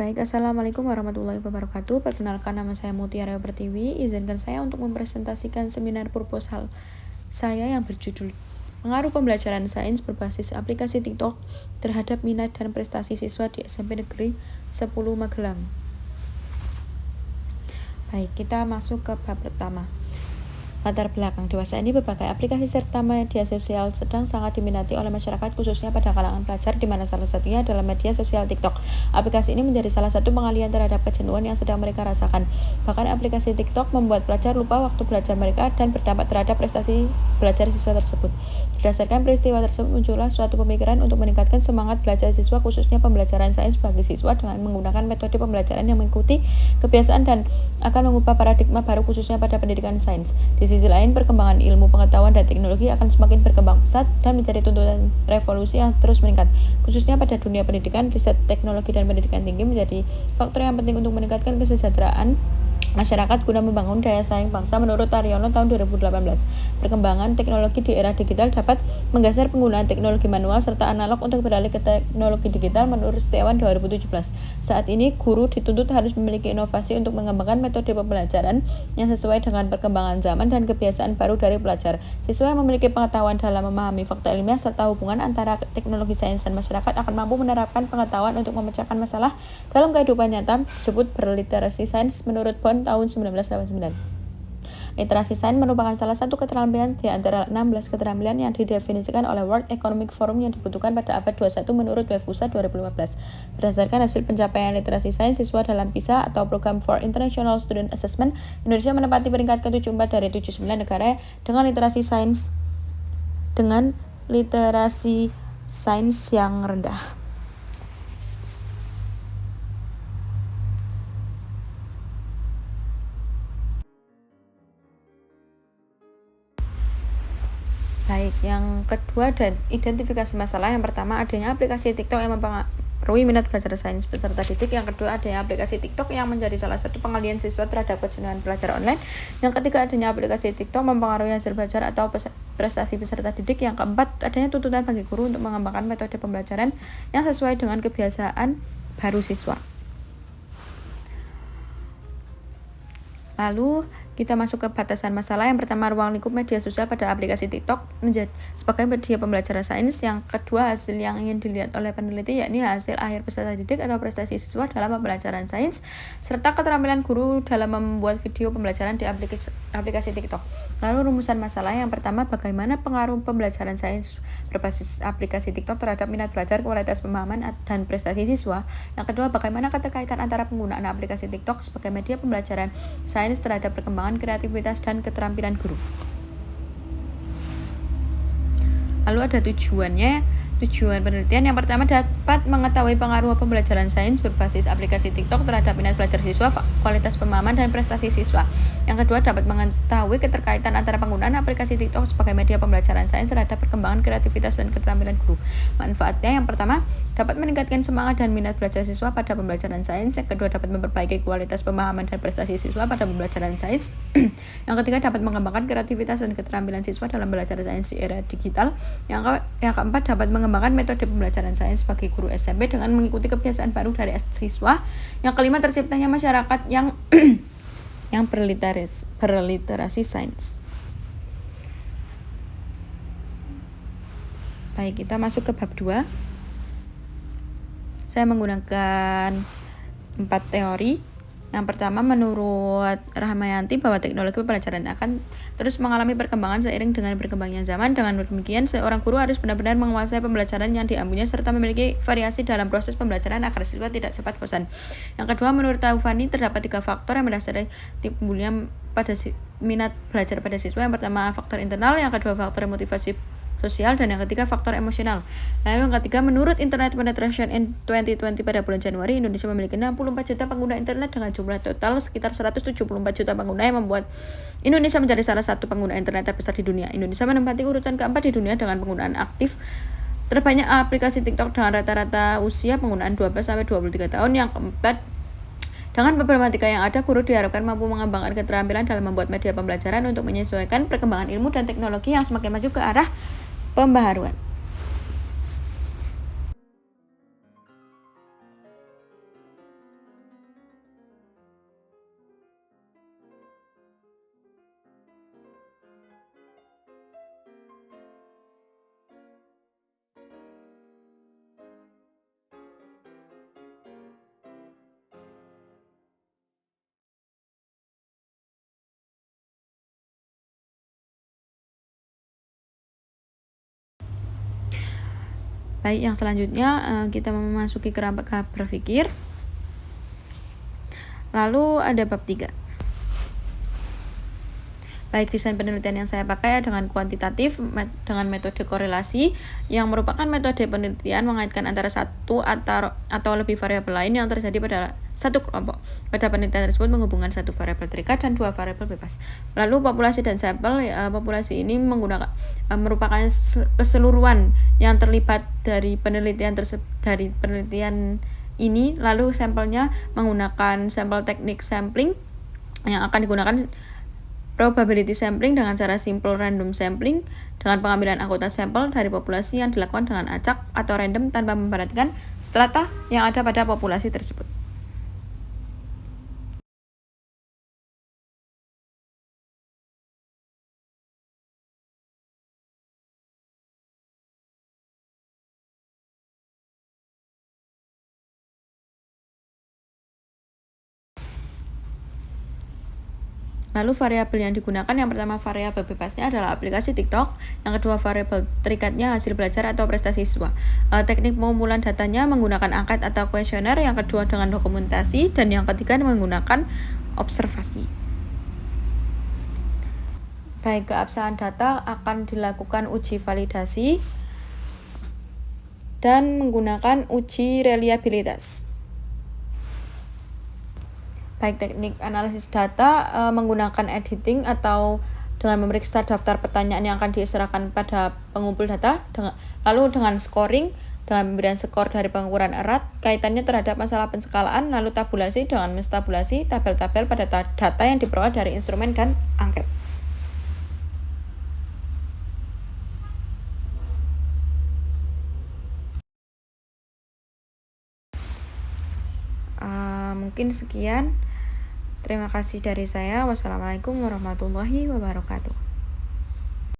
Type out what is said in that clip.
Baik, Assalamualaikum warahmatullahi wabarakatuh. Perkenalkan, nama saya Mutiara Pertiwi. Izinkan saya untuk mempresentasikan seminar proposal saya yang berjudul Pengaruh Pembelajaran Sains Berbasis Aplikasi TikTok Terhadap Minat dan Prestasi Siswa di SMP Negeri 10 Magelang. Baik, kita masuk ke bab pertama. Latar belakang dewasa ini, berbagai aplikasi serta media sosial sedang sangat diminati oleh masyarakat, khususnya pada kalangan pelajar, di mana salah satunya adalah media sosial TikTok. Aplikasi ini menjadi salah satu pengalihan terhadap kejenuhan yang sedang mereka rasakan. Bahkan aplikasi TikTok membuat pelajar lupa waktu belajar mereka dan berdampak terhadap prestasi belajar siswa tersebut. Berdasarkan peristiwa tersebut, muncullah suatu pemikiran untuk meningkatkan semangat belajar siswa, khususnya pembelajaran sains bagi siswa dengan menggunakan metode pembelajaran yang mengikuti kebiasaan dan akan mengubah paradigma baru, khususnya pada pendidikan sains. Di sisi lain, perkembangan ilmu pengetahuan dan teknologi akan semakin berkembang pesat dan menjadi tuntutan revolusi yang terus meningkat, khususnya pada dunia pendidikan. Riset teknologi dan pendidikan tinggi menjadi faktor yang penting untuk meningkatkan kesejahteraan masyarakat guna membangun daya saing bangsa. Menurut Taryono tahun 2018, perkembangan teknologi di era digital dapat menggeser penggunaan teknologi manual serta analog untuk beralih ke teknologi digital. Menurut Setiawan 2017, saat ini guru dituntut harus memiliki inovasi untuk mengembangkan metode pembelajaran yang sesuai dengan perkembangan zaman dan kebiasaan baru dari pelajar. Siswa yang memiliki pengetahuan dalam memahami fakta ilmiah serta hubungan antara teknologi sains dan masyarakat akan mampu menerapkan pengetahuan untuk memecahkan masalah dalam kehidupan nyata, disebut berliterasi sains. Menurut Bond tahun 1989, literasi sains merupakan salah satu keterampilan di antara 16 keterampilan yang didefinisikan oleh World Economic Forum yang dibutuhkan pada abad 21 menurut Wefusa 2015. Berdasarkan hasil pencapaian literasi sains siswa dalam PISA atau Program for International Student Assessment, Indonesia menempati peringkat ke-74 dari 79 negara dengan literasi sains yang rendah. Baik, yang kedua dan identifikasi masalah. Yang pertama, adanya aplikasi TikTok yang mempengaruhi minat belajar sains peserta didik. Yang kedua, adanya aplikasi TikTok yang menjadi salah satu pengalihan siswa terhadap kejenuhan belajar online. Yang ketiga, adanya aplikasi TikTok mempengaruhi hasil belajar atau prestasi peserta didik. Yang keempat, adanya tuntutan bagi guru untuk mengembangkan metode pembelajaran yang sesuai dengan kebiasaan baru siswa. Lalu kita masuk ke batasan masalah. Yang pertama, ruang lingkup media sosial pada aplikasi TikTok menjadi sebagai media pembelajaran sains. Yang kedua, hasil yang ingin dilihat oleh peneliti yakni hasil akhir peserta didik atau prestasi siswa dalam pembelajaran sains serta keterampilan guru dalam membuat video pembelajaran di aplikasi TikTok. Lalu rumusan masalah. Yang pertama, bagaimana pengaruh pembelajaran sains berbasis aplikasi TikTok terhadap minat belajar, kualitas pemahaman dan prestasi siswa. Yang kedua, bagaimana keterkaitan antara penggunaan aplikasi TikTok sebagai media pembelajaran sains terhadap perkembangan kreativitas dan keterampilan guru. Lalu ada tujuan penelitian. Yang pertama, dapat mengetahui pengaruh pembelajaran sains berbasis aplikasi TikTok terhadap minat belajar siswa, kualitas pemahaman dan prestasi siswa. Yang kedua, dapat mengetahui keterkaitan antara penggunaan aplikasi TikTok sebagai media pembelajaran sains terhadap perkembangan kreativitas dan keterampilan guru. Manfaatnya, yang pertama, dapat meningkatkan semangat dan minat belajar siswa pada pembelajaran sains. Yang kedua, dapat memperbaiki kualitas pemahaman dan prestasi siswa pada pembelajaran sains. Yang ketiga, dapat mengembangkan kreativitas dan keterampilan siswa dalam belajar sains di era digital. Yang keempat, dapat mengembangkan metode pembelajaran sains bagi guru SMP dengan mengikuti kebiasaan baru dari siswa. Yang kelima, terciptanya masyarakat yang berliterasi sains. Baik, kita masuk ke bab 2. Saya menggunakan 4 teori. Yang pertama, menurut Rahmayanti bahwa teknologi pembelajaran akan terus mengalami perkembangan seiring dengan berkembangnya zaman. Dengan demikian, seorang guru harus benar-benar menguasai pembelajaran yang diampunya serta memiliki variasi dalam proses pembelajaran agar siswa tidak cepat bosan. Yang kedua, menurut Taufani terdapat 3 faktor yang mendasari timbulnya pada minat belajar pada siswa. Yang pertama, faktor internal. Yang kedua, faktor motivasi sosial, dan yang ketiga, faktor emosional. Lalu yang ketiga, menurut Internet Penetration in 2020 pada bulan Januari, Indonesia memiliki 64 juta pengguna internet dengan jumlah total sekitar 174 juta pengguna yang membuat Indonesia menjadi salah satu pengguna internet terbesar di dunia. Indonesia menempati urutan keempat di dunia dengan penggunaan aktif terbanyak aplikasi TikTok dengan rata-rata usia penggunaan 12-23 tahun. Yang keempat, dengan problematika yang ada, guru diharapkan mampu mengembangkan keterampilan dalam membuat media pembelajaran untuk menyesuaikan perkembangan ilmu dan teknologi yang semakin maju ke arah pembaharuan. Baik, yang selanjutnya kita memasuki kerangka berpikir. Lalu ada bab 3. Baik, desain penelitian yang saya pakai dengan kuantitatif dengan metode korelasi yang merupakan metode penelitian mengaitkan antara satu atau lebih variabel lain yang terjadi pada satu kelompok. Pada penelitian tersebut menghubungkan satu variabel terikat dan dua variabel bebas. Lalu populasi dan sampel, populasi ini merupakan keseluruhan yang terlibat dari penelitian ini. Lalu sampelnya menggunakan sampel teknik sampling yang akan digunakan probability sampling dengan cara simple random sampling dengan pengambilan anggota sampel dari populasi yang dilakukan dengan acak atau random tanpa memperhatikan strata yang ada pada populasi tersebut. Lalu variabel yang digunakan, yang pertama variabel bebasnya adalah aplikasi TikTok, yang kedua variabel terikatnya hasil belajar atau prestasi siswa. Teknik pengumpulan datanya menggunakan angket atau kuesioner, yang kedua dengan dokumentasi, dan yang ketiga menggunakan observasi. Baik, keabsahan data akan dilakukan uji validasi dan menggunakan uji reliabilitas. Baik, teknik analisis data menggunakan editing atau dengan memeriksa daftar pertanyaan yang akan diserahkan pada pengumpul data, lalu dengan scoring, dengan pemberian skor dari pengukuran erat, kaitannya terhadap masalah penskalaan, lalu tabulasi dengan menstabulasi tabel-tabel pada data yang diperoleh dari instrumen dan angket. Mungkin sekian. Terima kasih dari saya. Wassalamualaikum warahmatullahi wabarakatuh.